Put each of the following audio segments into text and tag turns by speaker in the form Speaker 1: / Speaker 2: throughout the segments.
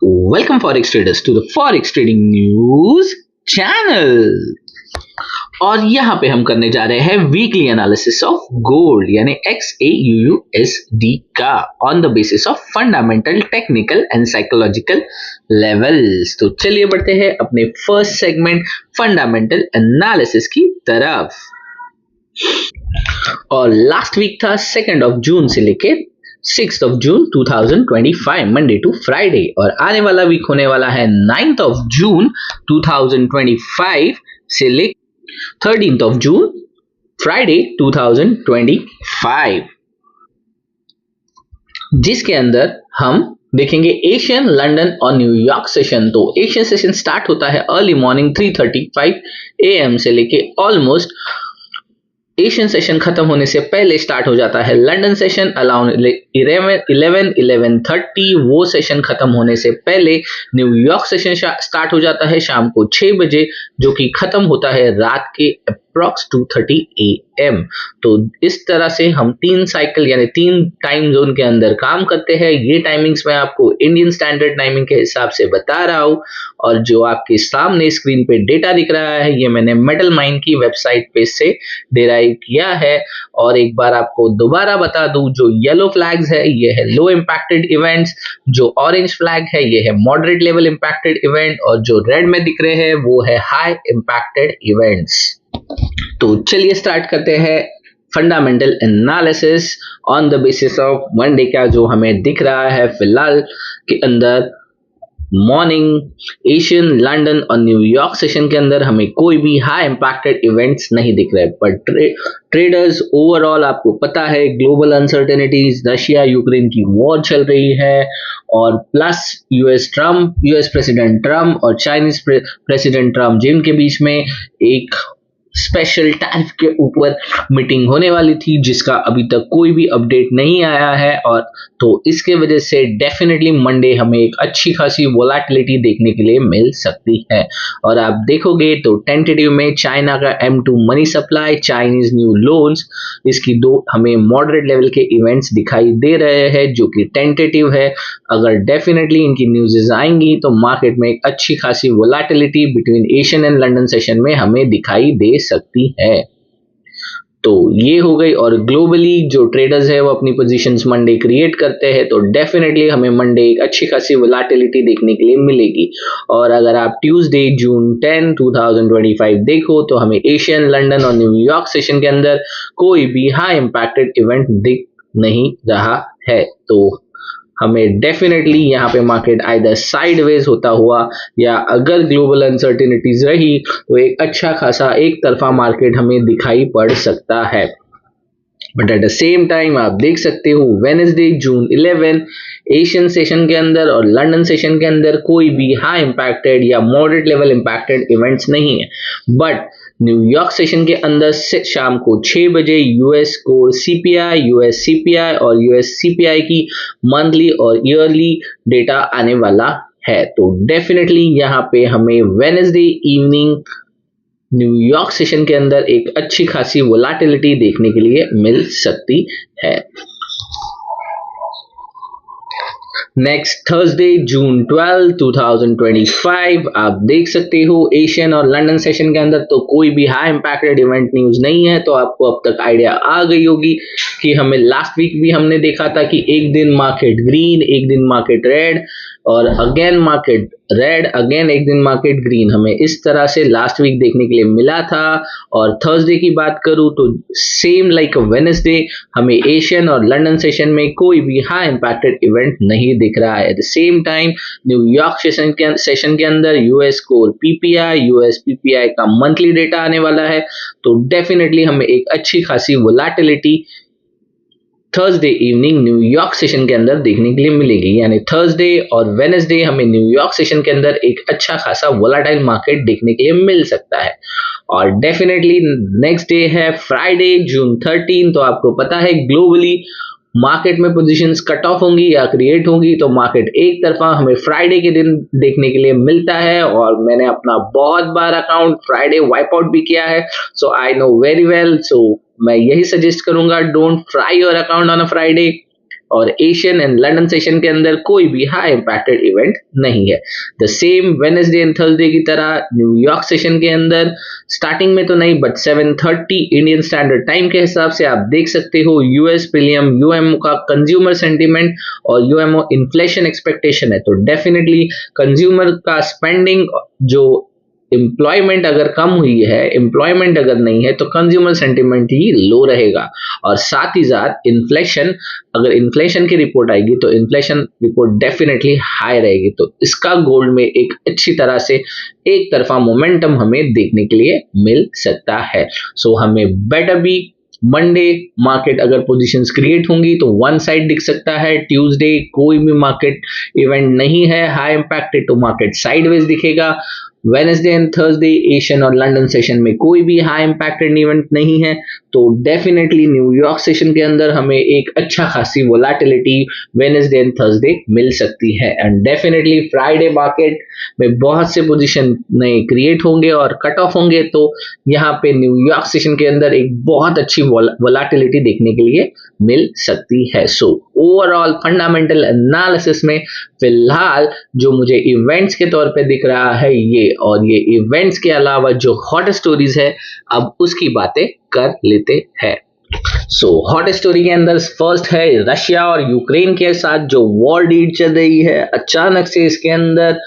Speaker 1: Welcome Forex traders to the Forex Trading News channel। और यहाँ पे हम करने जा रहे हैं वीकली एनालिसिस ऑफ गोल्ड यानी XAUUSD का on the basis of fundamental, technical and psychological levels. तो चलिए बढ़ते हैं अपने फर्स्ट सेगमेंट फंडामेंटल एनालिसिस की तरफ। और लास्ट वीक था 2 जून से लेके 6 जून 2025 मंडे टू फ्राइडे, और आने वाला वीक होने वाला है 9 जून 2025 से लेकर 13 जून फ्राइडे 2025, जिसके अंदर हम देखेंगे एशियन, लंदन और न्यूयॉर्क सेशन। तो एशियन सेशन स्टार्ट होता है अर्ली मॉर्निंग 3:35 AM से लेके ऑलमोस्ट एशियन सेशन खत्म होने से पहले स्टार्ट हो जाता है लंदन सेशन अराउंड 11:30। वो सेशन खत्म होने से पहले न्यूयॉर्क सेशन स्टार्ट हो जाता है शाम को 6 बजे, जो कि खत्म होता है रात के अप्रॉक्स 2:30 AM। तो इस तरह से हम 3 साइकिल यानी 3 टाइम जोन के अंदर काम करते हैं। ये टाइमिंग्स मैं आपको इंडियन स्टैंडर्ड टाइमिंग के हिसाब से बता रहा हूँ, और जो आपके सामने स्क्रीन पे डेटा दिख रहा है ये मैंने मेटल माइन की वेबसाइट पे से डिराइव किया है। और एक बार आपको दोबारा बता दूं, जो येलो फ्लैग्स है ये है लो इम्पैक्टेड इवेंट्स, जो ऑरेंज फ्लैग है ये है मॉडरेट लेवल इम्पैक्टेड इवेंट, और जो रेड में दिख रहे हैं वो है हाई इम्पैक्टेड इवेंट्स। तो चलिए स्टार्ट करते हैं fundamental analysis on the basis of Monday का जो हमें दिख रहा है फिलहाल के अंदर। मॉर्निंग एशियन, लंदन और न्यूयॉर्क सेशन के अंदर हमें कोई भी हाई इम्पैक्टेड इवेंट्स नहीं दिख रहे, पर ट्रेडर्स ओवरऑल आपको पता है ग्लोबल अनसर्टेनिटीज, रशिया यूक्रेन की वॉर चल रही है, और प्लस यूएस प्रेसिडेंट ट्रम्प और चाइनीज प्रेसिडेंट ट्रम्प जिनके बीच में एक स्पेशल टैरिफ के ऊपर मीटिंग होने वाली थी, जिसका अभी तक कोई भी अपडेट नहीं आया है। और तो इसके वजह से डेफिनेटली मंडे हमें एक अच्छी खासी वोलेटिलिटी देखने के लिए मिल सकती है। और आप देखोगे तो टेंटेटिव में चाइना का M2 money supply, Chinese new loans, इसकी 2 हमें मॉडरेट लेवल के इवेंट्स दिखाई दे रहे हैं जो कि टेंटेटिव है। अगर डेफिनेटली इनकी न्यूज़ेस आएंगी तो मार्केट में एक अच्छी खासी volatility between Asian and London session में हमें दिखाई दे सकती है। तो ये हो गई। और ग्लोबली जो ट्रेडर्स है वो अपनी पोजीशंस मंडे क्रिएट करते हैं, तो डेफिनेटली हमें मंडे एक अच्छी खासी वोलेटिलिटी देखने के लिए मिलेगी। और अगर आप ट्यूसडे जून 10, 2025 देखो तो हमें एशियन, लंदन और न्यूयॉर्क सेशन के अंदर कोई भी हाई इम्पैक्टेड इवेंट दिख नहीं रहा है। तो हमें डेफिनेटली यहाँ पे मार्केट आइदर साइडवेज होता हुआ, या अगर ग्लोबल अनसर्टेनिटीज रही तो एक अच्छा खासा एक तरफा मार्केट हमें दिखाई पड़ सकता है। But at the same time आप देख सकते हो वेडनेसडे जून 11 एशियन सेशन के अंदर और लंदन सेशन के अंदर कोई भी हाई इम्पैक्टेड या मॉडरेट लेवल इम्पैक्टेड इवेंट्स नहीं है। बट न्यूयॉर्क सेशन के अंदर से शाम को 6 बजे US core CPI, US CPI और US CPI की मंथली और ईयरली डेटा आने वाला है। तो डेफिनेटली यहाँ पे हमें वेडनेसडे इवनिंग न्यूयॉर्क सेशन के अंदर एक अच्छी खासी वोलेटिलिटी देखने के लिए मिल सकती है। नेक्स्ट थर्सडे जून 12, 2025 आप देख सकते हो एशियन और लंदन सेशन के अंदर तो कोई भी हाई इम्पैक्टेड इवेंट न्यूज नहीं है। तो आपको अब तक आइडिया आ गई होगी कि हमें लास्ट वीक भी हमने देखा था कि एक दिन मार्केट ग्रीन, एक दिन मार्केट रेड, और अगेन मार्केट रेड, अगेन एक दिन मार्केट ग्रीन, हमें इस तरह से लास्ट वीक देखने के लिए मिला था। और थर्सडे की बात करूं तो सेम लाइक वेडनेसडे हमें एशियन और लंदन सेशन में कोई भी हाई इम्पैक्टेड इवेंट नहीं दिख रहा है। At the same time New York session के अंदर US core PPI, US PPI का मंथली डेटा आने वाला है। तो डेफिनेटली हमें एक अच्छी खासी volatility Thursday evening New York session के अंदर देखने के लिए मिलेगी। यानी थर्सडे और वेडनेसडे हमें न्यूयॉर्क सेशन के अंदर एक अच्छा खासा वोलेटाइल मार्केट देखने के लिए मिल सकता है। और डेफिनेटली नेक्स्ट डे है फ्राइडे जून 13। तो आपको पता है ग्लोबली मार्केट में पोजीशंस कट ऑफ होंगी या क्रिएट होंगी, तो मार्केट एक तरफा हमें फ्राइडे के दिन देखने के लिए मिलता है। और मैंने अपना बहुत बार अकाउंट फ्राइडे वाइप आउट भी किया है, सो आई नो वेरी वेल। सो मैं यही सजेस्ट करूंगा, don't try your account on a Friday. और एशियन एंड लंदन सेशन के अंदर कोई भी हाई इम्पैक्टेड इवेंट नहीं है। The same Wednesday and Thursday की तरह न्यूयॉर्क सेशन के अंदर स्टार्टिंग में तो नहीं बट 7:30 इंडियन स्टैंडर्ड टाइम के हिसाब से आप देख सकते हो यूएस प्रीलियम यूएमओ का कंज्यूमर सेंटीमेंट और यूएमओ इन्फ्लेशन एक्सपेक्टेशन है। तो डेफिनेटली कंज्यूमर का स्पेंडिंग जो एम्प्लॉयमेंट अगर कम हुई है, एम्प्लॉयमेंट अगर नहीं है तो कंज्यूमर सेंटीमेंट ही लो रहेगा। और साथ ही साथ इन्फ्लेशन, अगर इन्फ्लेशन की रिपोर्ट आएगी तो इन्फ्लेशन रिपोर्ट डेफिनेटली हाई रहेगी। तो इसका गोल्ड में एक अच्छी तरह से एक तरफा मोमेंटम हमें देखने के लिए मिल सकता है। सो हमें बेटर बी मंडे मार्केट अगर पोजीशंस क्रिएट होंगी तो वन साइड दिख सकता है। ट्यूसडे कोई भी मार्केट इवेंट नहीं है हाई इम्पैक्टेड तो मार्केट साइडवेज दिखेगा। वेडनेसडे एंड थर्सडे एशियन और लंदन सेशन में कोई भी हाई इम्पैक्टेड इवेंट नहीं है तो डेफिनेटली न्यूयॉर्क सेशन के अंदर हमें एक अच्छा खासी वोलेटिलिटी वेडनेसडे एंड थर्सडे मिल सकती है। एंड डेफिनेटली फ्राइडे मार्केट में बहुत से पोजीशन नए क्रिएट होंगे और कट ऑफ होंगे तो यहाँ पे न्यूयॉर्क सेशन के अंदर एक बहुत अच्छी वोलेटिलिटी देखने के लिए मिल सकती है। सो ओवरऑल फंडामेंटल एनालिसिस में फिलहाल जो मुझे इवेंट्स के तौर पे दिख रहा है ये, और ये इवेंट्स के अलावा जो हॉट स्टोरीज है अब उसकी बातें कर लेते हैं। सो हॉट स्टोरी के अंदर फर्स्ट है रशिया और यूक्रेन के साथ जो वॉर डील चल रही है। अचानक से इसके अंदर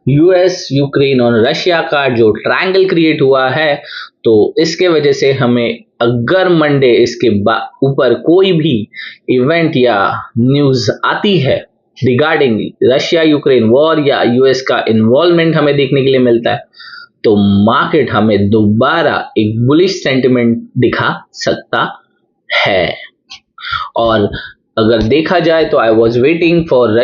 Speaker 1: यूएस यूक्रेन और रशिया का जो ट्रायंगल क्रिएट हुआ है तो इसके वजह से हमें अगर मंडे इसके ऊपर कोई भी इवेंट या न्यूज आती है रिगार्डिंग रशिया यूक्रेन वॉर या यूएस का इन्वॉल्वमेंट हमें देखने के लिए मिलता है तो मार्केट हमें दोबारा एक बुलिश सेंटिमेंट दिखा सकता है। और अगर देखा जाए तो I was waiting for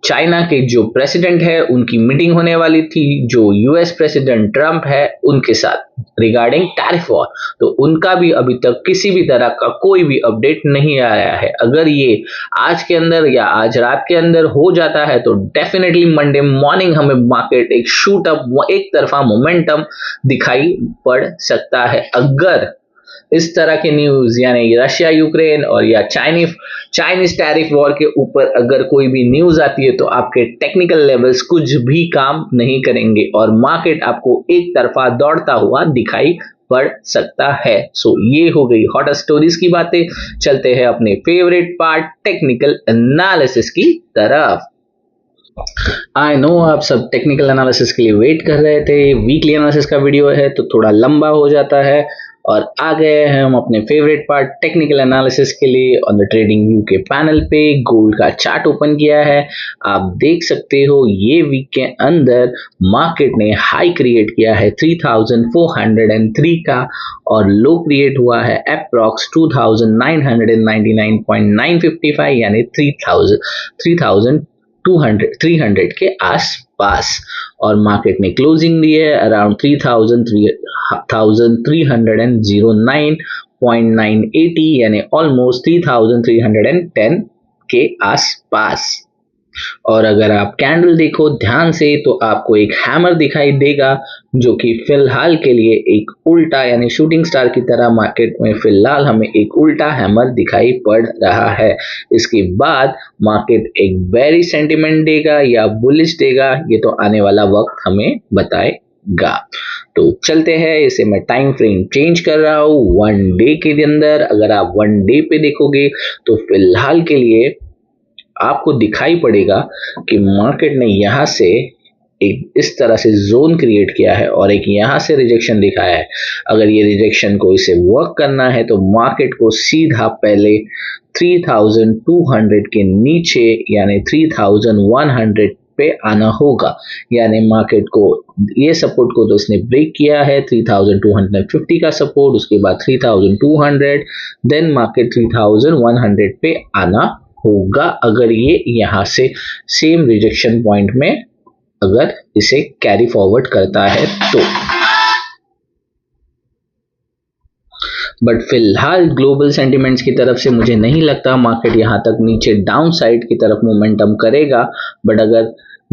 Speaker 1: China के जो प्रेसिडेंट है उनकी मीटिंग होने वाली थी जो यूएस प्रेसिडेंट ट्रंप है उनके साथ रिगार्डिंग टैरिफ वॉर, तो उनका भी अभी तक किसी भी तरह का कोई भी अपडेट नहीं आया है। अगर ये आज के अंदर या आज रात के अंदर हो जाता है तो डेफिनेटली मंडे मॉर्निंग हमें मार्केट एक शूट अप एक तरफा मोमेंटम दिखाई पड़ सकता है। अगर इस तरह के न्यूज यानी रशिया यूक्रेन और या चाइनीज टैरिफ वॉर के ऊपर अगर कोई भी न्यूज आती है तो आपके टेक्निकल लेवल्स कुछ भी काम नहीं करेंगे और मार्केट आपको एक तरफा दौड़ता हुआ दिखाई पड़ सकता है। सो ये हो गई हॉट स्टोरीज की बातें। चलते हैं अपने फेवरेट पार्ट टेक्निकल एनालिसिस की तरफ। आई नो आप सब टेक्निकल एनालिसिस के लिए वेट कर रहे थे। वीकली एनालिसिस का वीडियो है तो थोड़ा लंबा हो जाता है और आ गए हैं हम अपने फेवरेट पार्ट टेक्निकल एनालिसिस के लिए। ऑन द ट्रेडिंग व्यू के पैनल पे गोल्ड का चार्ट ओपन किया है। आप देख सकते हो ये वीक के अंदर मार्केट ने हाई क्रिएट किया है 3403 का और लो क्रिएट हुआ है अप्रॉक्स 2999.955 यानी 300 के आसपास। और मार्केट ने क्लोजिंग दी है अराउंड 3309.980 यानी ऑलमोस्ट 3310 के आसपास। और अगर आप कैंडल देखो ध्यान से तो आपको एक हैमर दिखाई देगा जो कि फिलहाल के लिए एक उल्टा यानी शूटिंग स्टार की तरह मार्केट में फिलहाल हमें एक उल्टा हैमर दिखाई पड़ रहा है। इसके बाद मार्केट एक बेरिश सेंटिमेंट देगा या बुलिश देगा ये तो आने वाला वक्त हमें बताएगा। तो चलते हैं, इसे मैं टाइम फ्रेम चेंज कर रहा हूँ वन डे के अंदर। अगर आप वन डे पे देखोगे तो फिलहाल के लिए आपको दिखाई पड़ेगा कि मार्केट ने यहाँ से एक इस तरह से जोन क्रिएट किया है और एक यहाँ से रिजेक्शन दिखाया है। अगर ये रिजेक्शन को इसे वर्क करना है तो मार्केट को सीधा पहले 3200 के नीचे यानी 3100 पे आना होगा। यानी मार्केट को ये सपोर्ट को तो इसने ब्रेक किया है 3250 का सपोर्ट, उसके बाद 3200, देन मार्केट 3100 पे आना होगा अगर ये यहाँ से सेम रिजेक्शन पॉइंट में अगर इसे कैरी फॉरवर्ड करता है तो। बट फिलहाल ग्लोबल सेंटिमेंट्स की तरफ से मुझे नहीं लगता मार्केट यहाँ तक नीचे डाउन साइड की तरफ मोमेंटम करेगा। बट अगर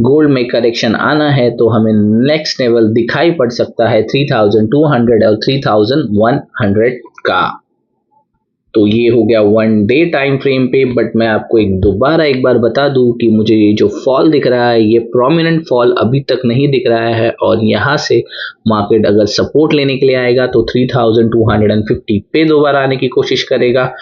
Speaker 1: गोल्ड में करेक्शन आना है तो हमें नेक्स्ट लेवल दिखाई पड़ सकता है 3200 और 3100 का। तो ये हो गया 1 डे टाइम फ्रेम पे। बट मैं आपको दोबारा एक बार बता दूं कि मुझे ये जो फॉल दिख रहा है ये प्रोमिनेंट फॉल अभी तक नहीं दिख रहा है, और यहाँ से मार्केट अगर सपोर्ट लेने के लिए आएगा तो 3250 पे दोबारा आने की कोशिश करेगा।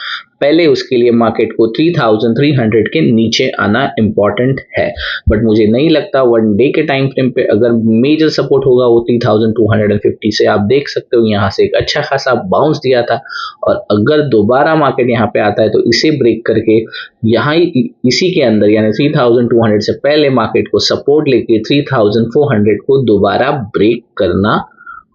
Speaker 1: पहले उसके लिए मार्केट को 3300 के नीचे आना इम्पॉर्टेंट है। बट मुझे नहीं लगता 1 डे के टाइम फ्रेम पे अगर मेजर सपोर्ट होगा वो 3250 से। आप देख सकते हो यहाँ से एक अच्छा खासा बाउंस दिया था, और अगर दोबारा मार्केट यहाँ पे आता है तो इसे ब्रेक करके यहाँ इसी के अंदर यानी 3200 से पहले मार्केट को सपोर्ट लेके 3400 को दोबारा ब्रेक करना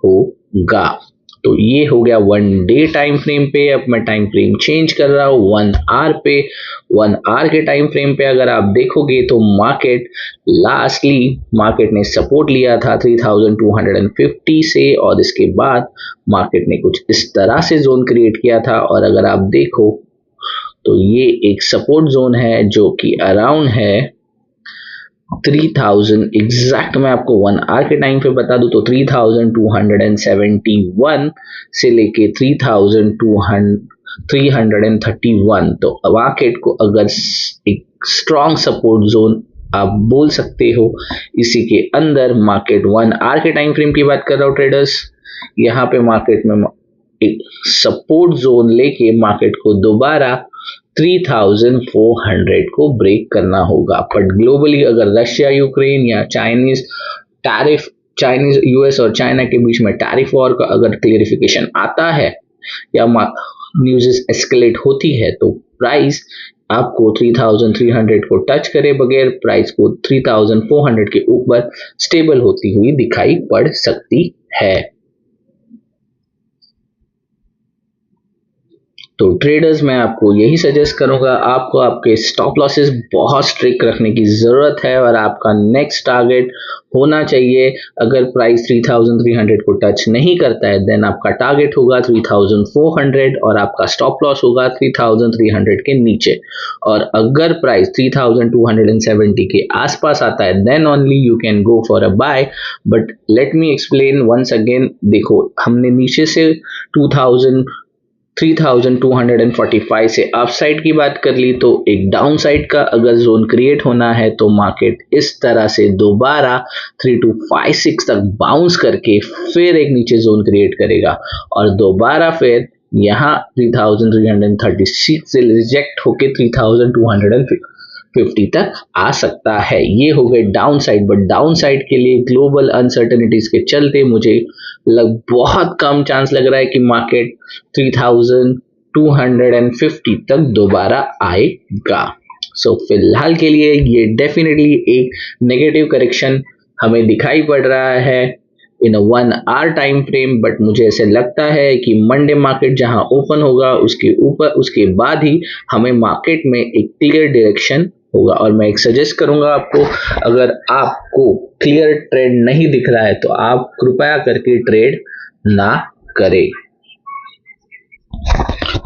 Speaker 1: होगा। तो ये हो गया 1 डे टाइम फ्रेम पे। अब मैं टाइम फ्रेम चेंज कर रहा हूँ 1 आवर पे। 1 आवर के टाइम फ्रेम पे अगर आप देखोगे तो मार्केट ने सपोर्ट लिया था 3250 से, और इसके बाद मार्केट ने कुछ इस तरह से जोन क्रिएट किया था। और अगर आप देखो तो ये एक सपोर्ट जोन है जो कि अराउंड है 3000 एग्जैक्ट। मैं आपको 1 आवर के टाइम पे बता दूं तो 3271 से लेके 331। तो मार्केट को अगर एक स्ट्रॉन्ग सपोर्ट जोन आप बोल सकते हो, इसी के अंदर मार्केट 1 आवर के टाइम फ्रेम की बात कर रहा हूँ ट्रेडर्स। यहाँ पे मार्केट में एक सपोर्ट जोन लेके मार्केट को दोबारा 3400 को ब्रेक करना होगा। बट ग्लोबली अगर रशिया यूक्रेन या चाइनीज यूएस और चाइना के बीच में टैरिफ वॉर का अगर क्लियरिफिकेशन आता है या न्यूज़ एस्केलेट होती है तो प्राइस आपको 3300 को टच करे बगैर प्राइस को 3400 के ऊपर स्टेबल होती हुई दिखाई पड़ सकती है। तो ट्रेडर्स मैं आपको यही सजेस्ट करूंगा, आपको आपके स्टॉप लॉसेस बहुत स्ट्रिक्ट रखने की ज़रूरत है, और आपका नेक्स्ट टारगेट होना चाहिए अगर प्राइस 3300 को टच नहीं करता है देन आपका टारगेट होगा 3400 और आपका स्टॉप लॉस होगा 3300 के नीचे। और अगर प्राइस 3270 के आसपास आता है then only you can go for a buy. But let me explain once again. देखो, हमने नीचे से 3245 से अपसाइड की बात कर ली, तो एक डाउन साइड का अगर जोन क्रिएट होना है तो मार्केट इस तरह से दोबारा 3256 तक बाउंस करके फिर एक नीचे जोन क्रिएट करेगा, और दोबारा फिर यहाँ 3336 से रिजेक्ट होके 3250 तक आ सकता है। ये हो गए down side. But down side के लिए ग्लोबल अनसर्टेनिटीज के चलते मुझे बहुत कम चांस लग रहा है कि मार्केट 3250 तक दोबारा आएगा। सो फिलहाल के लिए ये डेफिनेटली एक नेगेटिव करेक्शन हमें दिखाई पड़ रहा है इन 1 आवर टाइम फ्रेम। बट मुझे ऐसे लगता है कि मंडे मार्केट जहां ओपन होगा उसके बाद ही हमें मार्केट में एक क्लियर डायरेक्शन होगा। और मैं एक सजेस्ट करूंगा आपको, अगर आपको क्लियर ट्रेंड नहीं दिख रहा है तो आप कृपया करके ट्रेड ना करें,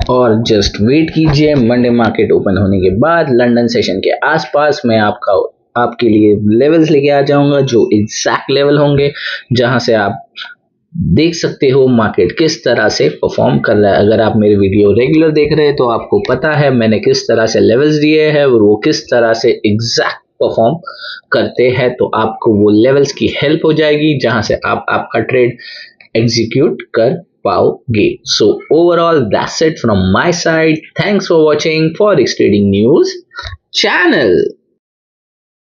Speaker 1: और जस्ट वेट कीजिए। मंडे मार्केट ओपन होने के बाद लंदन सेशन के आसपास मैं आपके लिए लेवल्स लेके आ जाऊंगा जो एग्जैक्ट लेवल होंगे जहां से आप देख सकते हो मार्केट किस तरह से परफॉर्म कर रहा है। अगर आप मेरे वीडियो रेगुलर देख रहे हैं तो आपको पता है मैंने किस तरह से लेवल्स दिए हैं और वो किस तरह से एग्जैक्ट परफॉर्म करते हैं। तो आपको वो लेवल्स की हेल्प हो जाएगी जहां से आप आपका ट्रेड एग्जीक्यूट कर पाओगे। So overall that's it from my side. Thanks for watching forex trading news channel.